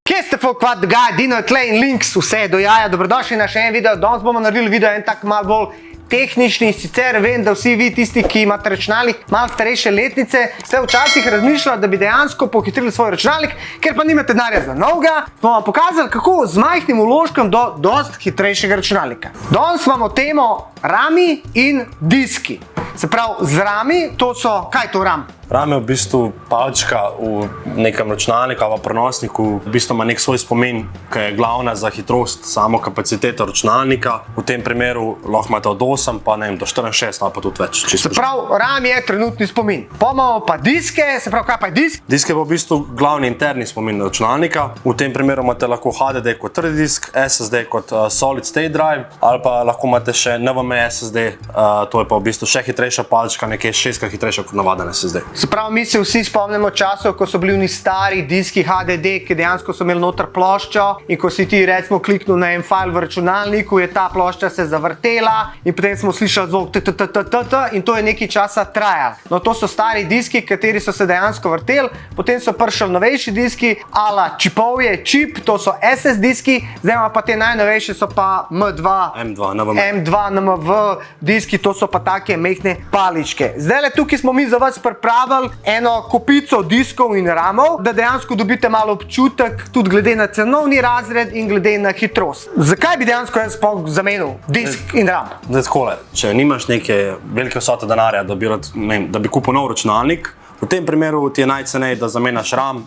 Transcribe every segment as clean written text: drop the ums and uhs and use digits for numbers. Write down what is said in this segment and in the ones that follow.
Kje ste folk, vad dogaja, Dino je tle in Links, vse do jaja, dobrodošli na še en video. Danes bomo naredili video en tak malo bolj tehnični, sicer vem, da vsi vi tisti, ki imate računalnik malo starejše letnice, ste včasih razmišljali, da bi dejansko pohitrili svoj računalnik, ker pa nimate denarja za novega. Smo vam pokazali, kako z majhnim vložkom do dosti hitrejšega računalnika. Danes imamo temo rami in diski. Se pravi, z rami, to so, kaj je to RAM? RAM je v bistvu palčka v nekem računalniku ali prenosniku, v bistvu ima nek svoj spomin, ki je glavna za hitrost samo kapaciteta računalnika. V tem primeru lahko imate od 8 pa ne vem, do 64 ali pa tudi več. Se pravi, RAM je trenutni spomin. Imamo pa diske, se pravi, kaj pa je disk? Disk je v bistvu glavni interni spomin računalnika. V tem primeru imate lahko HDD kot trdi disk, SSD kot solid state drive ali pa lahko imate še NVMe SSD, to je pa v bistvu še hitrejša palčka, nekaj 6-krat hitrejša kot navaden SSD. Se pravi, mi se vsi spomnimo časov, ko so bili oni stari diski HDD, ki dejansko so imeli noter ploščo in ko si ti recimo kliknil na en file v računalniku, je ta plošča se zavrtela in potem smo slišali zvok t in to je nekaj časa trajalo. No, to so stari diski, kateri so se dejansko vrteli, potem so prišli novejši diski, ala čipovje, čip, to so SS diski, zdaj pa te najnovejše so pa M2 NMV diski, to so pa take mehne paličke. Zdajle tukaj smo mi za vas pripravili eno kopico diskov in ramov, da dejansko dobite malo občutek tudi glede na cenovni razred in glede na hitrost. Zakaj bi dejansko jaz zamenil disk in ram? Zdaj takole, če nimaš neke velike vsote denarja, da bi kupil nov računalnik, v tem primeru ti je najcenej, da zamenjaš RAM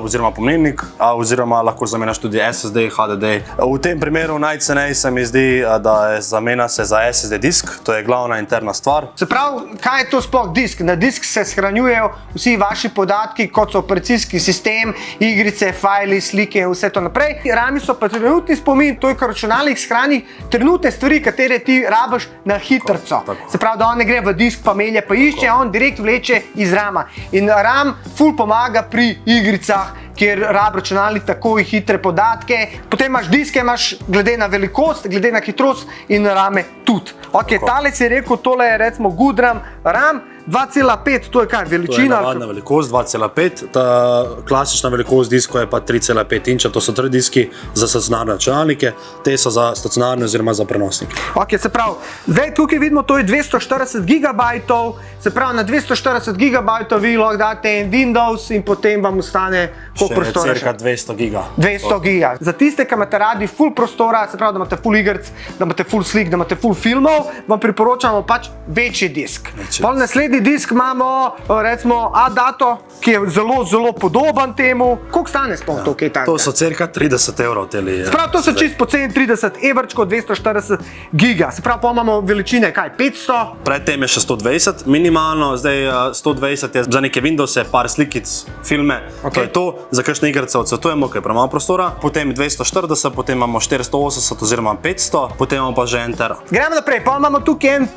oziroma pomnilnik, oziroma lahko zamenjaš tudi SSD, HDD. V tem primeru najcenej se mi zdi, da zamenja se za SSD disk, to je glavna interna stvar. Se pravi, kaj je to sploh disk? Na disk se shranjujejo vsi vaši podatki, kot so operacijski sistem, igrice, fajli, slike in vse to naprej. Rami so pa trenutni spomin, to je, ko računalnik shrani trenutne stvari, katere ti rabiš na hitrco. Se pravi, da on ne gre v disk pa melje pa išče, on direkt vleče iz rama. In RAM ful pomaga pri igricah, kjer rab računalnik takoj hitre podatke. Potem imaš diske, imaš glede na velikost, glede na hitrost in rame tudi. Ok, tale si rekel, tole je recimo good RAM 2,5, to je kaj, veličina? To je navadna velikost, 2,5, ta klasična velikost diskov je pa 3,5 inča, to so trdi diski za stacionarne računalnike, te so za stacionarne oziroma za prenosnike. Ok, se pravi, zdaj tukaj vidimo, to je 240 gigabajtov, se pravi, na 240 gigabajtov vi lahko date en Windows in potem vam ostane koliko prostora? Še cirka 200 giga. 200 giga. Za tiste, ki imate radi full prostora, se pravi, da imate full igric, da imate full slik, da imate full filmov, vam priporočamo pač večji disk. Pol naslednji disk imamo, recimo ADATO, ki je zelo, zelo podoben temu. Koliko stane sploh to, kaj takega? To so cirka 30 evrov teli. Se pravi, to so čist poceni 30 evrčkov, 240 giga. Se pravi, pa imamo veličine, kaj, 500? Predtem je še 120 minimalno, zdaj 120 je za neke Windowse, par slikic, filme, to je to. Za kakšne igrice odsvetujemo, ker je premalo prostora, potem 240, potem imamo 480 oziroma 500, potem imamo pa že 1 tera. Gremo naprej, pa imamo tukaj en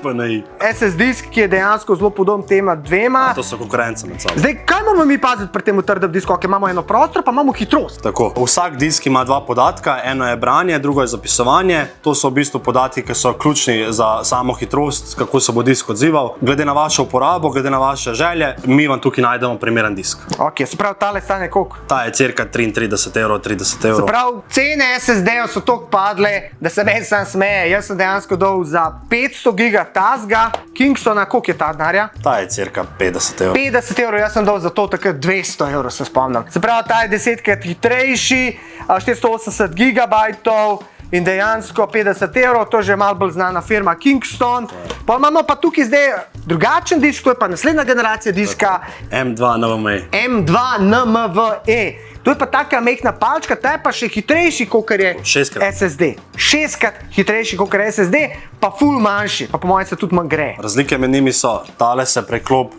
SS disk, ki je dejansko zelo podoben tema dvema. To so konkurence med sabo. Zdaj, kaj moramo mi paziti pri tem trdem disku? Ok, imamo eno prostor, pa imamo hitrost. Tako, vsak disk ima dva podatka, eno je branje, drugo je zapisovanje. To so v bistvu podatki, ki so ključni za samo hitrost, kako se bo disk odzival. Glede na vašo uporabo, glede na vaše želje, mi vam tukaj najdemo primeren disk. Ok, se pravi, tale stane koliko? Ta je cirka 33 evrov, 30 evrov. Se pravi, cene SSD-ov so toliko padle, da se meni sam smeje. Jaz sem dejansko dal za 500 giga tazga, Kingstona, koliko je ta denarja? Ta je cirka 50 evrov. 50 evrov, jaz sem dal za to takrat 200 evrov, se spomnim. Se pravi, ta je 10krat hitrejši, 480 gigabajtov in dejansko 50 evrov, to je že malo bolj znana firma Kingston. Pa imamo pa tukaj zdaj drugačen disk, to je pa naslednja generacija diska. M2 NVMe. M2 NMVe. To je pa taka mehna palčka, ta je pa še hitrejši, kakor je SSD. 6krat hitrejši, kakor je SSD, pa ful manjši, pa po mojem se tudi manj gre. Razlike med njimi so, tale se preklop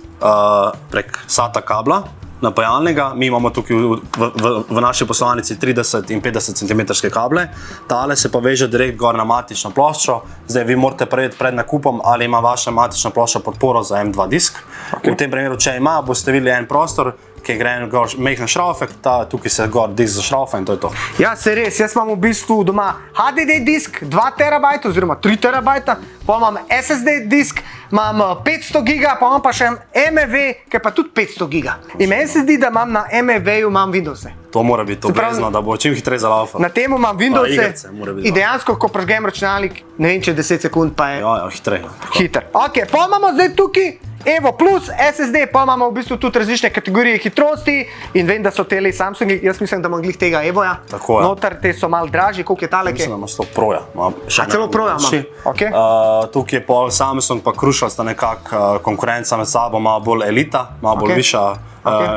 prek SATA kabla napajalnega, mi imamo tukaj v naši poslovalnici 30 in 50 cm kable, tale se pa veže direkt gor na matično ploščo. Zdaj vi morate preveriti pred nakupom, ali ima vaša matična plošča podporo za M2 disk. Okay. V tem primeru, če ima, boste videli en prostor, ki gre en gor mehen šraufek, tukaj se gor disk zašraufa in to je to. Ja, se res, jaz imam v bistvu doma HDD disk 2 terabajta oziroma 3 terabajta, pa imam SSD disk, imam 500 giga, pa imam pa še MEV, ki je pa tudi 500 giga. In meni se zdi, da imam na MEV-ju imam Windowse. To mora biti obvezno, da bo čim hitreje zalaufal. Na temu imam Windowse igrice mora biti, in dejansko, ko prežgem računalnik, ne vem, če 10 sekund pa je Ja, hitreje. hiter. Ok, pa imamo zdaj tukaj Evo plus SSD, pa imamo v bistvu tudi različne kategorije hitrosti in vem, da so tele Samsungi, jaz mislim, da imam glih tega Evoja. Tako je. Noter te so malo dražji, koliko je tale? Mislim, da imaš to Proja. Celo Proja imam, ok. Tukaj je pol Samsung pa Crucial sta nekako konkurenca med sabo, malo bolj elita, malo bolj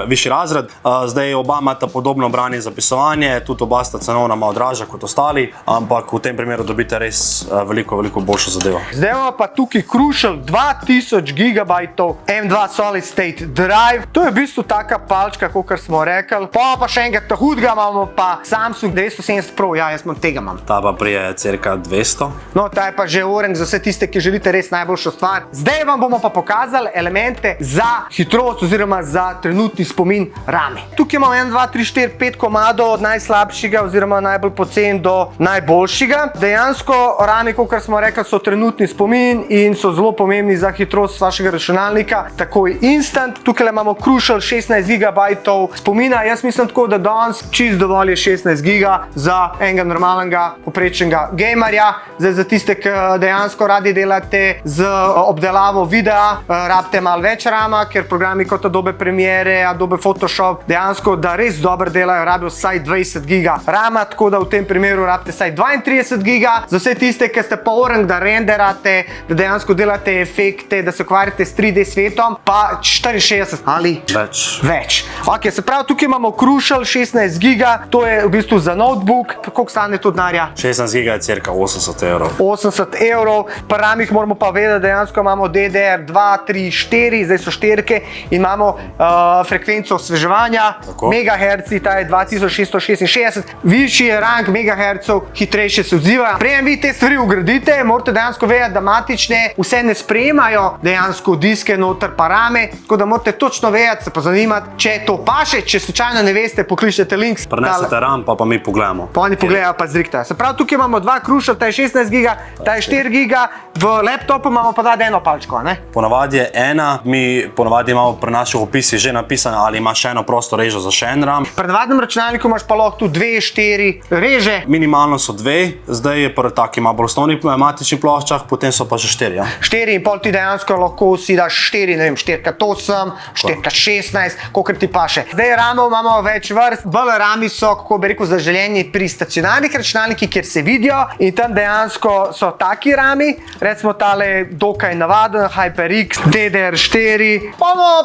višji razred. Zdaj oba imata podobno branje in zapisovanje, tudi oba sta cenovna malo dražja kot ostali, ampak v tem primeru dobite res veliko boljšo zadevo. Zdaj imamo pa tukaj Crucial 2000 GB M2 Solid State Drive. To je v bistvu taka palčka, kakor smo rekli. Pa še enega hudega imamo pa Samsung 970 Pro, ja, jaz imam tega imam. Ta pa prije cirka 200. No, ta je pa že orange za vse tiste, ki želite res najboljšo stvar. Zdaj vam bomo pa pokazali elemente za hitrost oziroma za trenutni spomin rame. Tukaj imamo 1, 2, 3, 4, 5 komadov od najslabšega oziroma najbolj pocen do najboljšega. Dejansko rame, kakor smo rekli, so trenutni spomin in so zelo pomembni za hitrost vašega računalnika. Takoj instant. Tukaj imamo Crucial 16 GB spomina. Jaz mislim tako, da danes čist dovolj je 16 GB za enega normalnega poprečnega gamerja. Zdaj za tiste, ki dejansko radi delate z obdelavo videa, rabite malo več rama, ker programi kot Adobe Premiere, Adobe Photoshop dejansko, da res dobro delajo, rabijo vsaj 20 GB rama, tako da v tem primeru rabite vsaj 32 GB. Za vse tiste, ki ste pa orang, da renderate, da dejansko delate efekte, da se ukvarjate s 3D svetom, pa 64 ali več. Ok, se pravi, tukaj imamo Crucial 16 GB, to je v bistvu za notebook. Koliko stane to denarja? 16 GB je cirka 80 evrov. 80 evrov. Pri ramih moramo pa vedeti, da dejansko imamo DDR 2, 3, 4, zdaj so štirke in imamo frekvenco osveževanja, megaherci, ta je 2666, višji je rang megahercov, hitrejše se odziva. Preden vi te stvari ugradite, morate dejansko vedeti, da matične vse ne sprejemajo dejansko diske noter pa rame, tako da morate točno vedeti, se pa zanimati, če to paše, če slučajno ne veste, pokličete link. Prinesete RAM, pa mi pogledamo. Pa oni pogledajo pa zriktajo. Se pravi, tukaj imamo dva Crucial, ta je 16 GB, ta je 4 GB, v laptopu imamo pa eno palčko, ne? Ponavadi je ena, mi ponavadi imamo pri naših opisih že napisano, ali imaš eno prosto režo za še en RAM. Pri navadnem računalniku imaš pa lahko tu 2, 4 reže. Minimalno so 2, zdaj je pri taki malo bolj osnovnih matičnih ploščah, potem so pa že 4, ja. 4 in pol ti dejansko lahko si daš 4, ne vem, 4x8, 4x16, kolikor ti paše. Zdaj ramov imamo več vrst, bolj rami so, kako bi rekel, zaželeni pri stacionarnih računalnikih, kjer se vidijo in tam dejansko so taki rami, recimo tale dokaj navaden, HyperX, DDR4,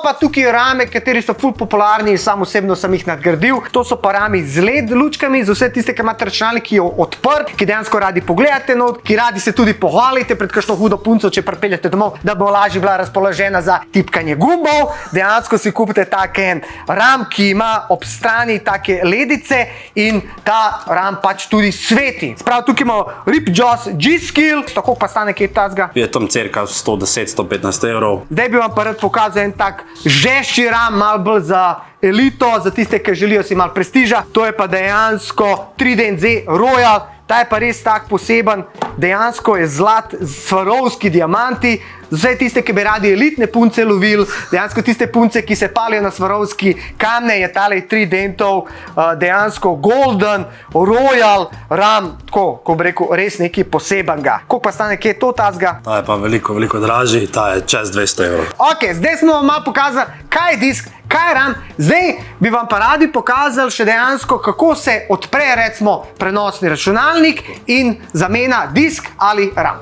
pa tukaj rame, kateri so ful popularni in sam osebno sem jih nadgradil. To so pa rami z LED lučkami, za vse tiste, ki imate računalnik, ki je odprt, ki dejansko radi pogledate not, ki radi se tudi pohvalite pred kakšno hudo punco, če pripeljete domov, da bo lažje bila razpoložena za tipkanje gumbov. Dejansko si kupite tak en RAM, ki ima ob strani take ledice in ta RAM pač tudi sveti. Sprav, tukaj imamo RipJaws G-Skill, tako pa stane kaj tazga. Je tam cirka 110-115 evrov. Zdaj bi vam pa rad pokazal en tak žešči RAM, malo bolj za elito, za tiste, ki želijo si malo prestiža. To je pa dejansko Trident Z Royal. Ta je pa res tak poseben, dejansko je zlat, Swarovski diamanti. Vse tiste, ki bi radi elitne punce lovili, dejansko tiste punce, ki se palijo na Swarovski kamne, je tale Tridentov dejansko Golden Royal RAM, tako, ko bi rekel, res nekaj posebenega. Koliko pa stane, kje je to tazga? Ta je pa veliko dražji, ta je čez 200 evrov. Ok, zdaj smo vam malo pokazali, kaj je disk, kaj je RAM. Zdaj bi vam pa radi pokazali še dejansko, kako se odpre recimo prenosni računalnik in zamena disk ali RAM.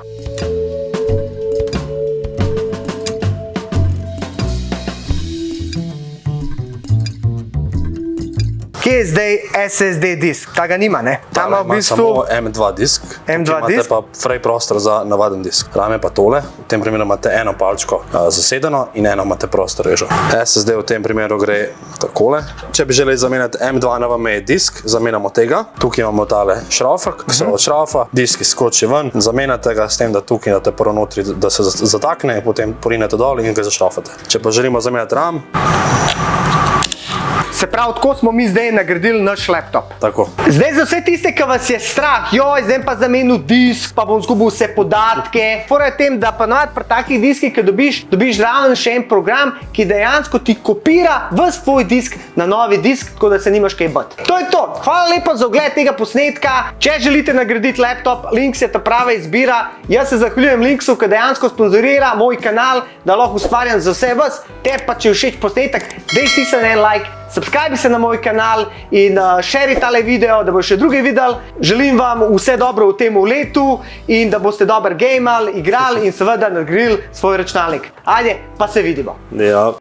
Ok, Kje je zdaj SSD disk? Ta ga nima, ne? Ta ima v bistvu samo M2 disk. M2 Tukaj disk? imate pa fraj prostor za navaden disk. RAM je pa tole, v tem primeru imate eno palčko zasedeno in eno imate prostor režo. SSD v tem primeru gre takole. Če bi želeli zamenjati M2 na vam disk, zamenjamo tega. Tukaj imamo tale šraufek, ki se od šraufa, disk izskoči ven, zamenjate ga s tem, da tukaj date prvo notri, da se zatakne, potem porinete dol in ga zašraufate. Če pa želimo zamenjati RAM, Se pravi, tako smo mi zdaj nagradili naš laptop. tako. Zdaj za vse tiste, ki vas je strah, joj, zdaj pa zamenil disk, pa bom izgubil vse podatke. Fora je tem, da ponavadi pri takih diskih, ki dobiš zraven še en program, ki dejansko ti kopira ves tvoj disk na novi disk, tako da se nimaš kaj bati. To je to. Hvala lepa za ogled tega posnetka. Če želite nagraditi laptop, Links je ta prava izbira. Jaz se zahvaljujem Linksu, ki dejansko sponzorira moj kanal, da lahko ustvarjam za vse vas. Te pa, če všeč posnetek, daj stisni en like. Subscribe se na moj kanal in share tale video, da bo še drugi videli. Želim vam vse dobro v tem letu in da boste dobro gamali, igrali in seveda nadgradili svoj računalnik. Ajde, pa se vidimo. Ja.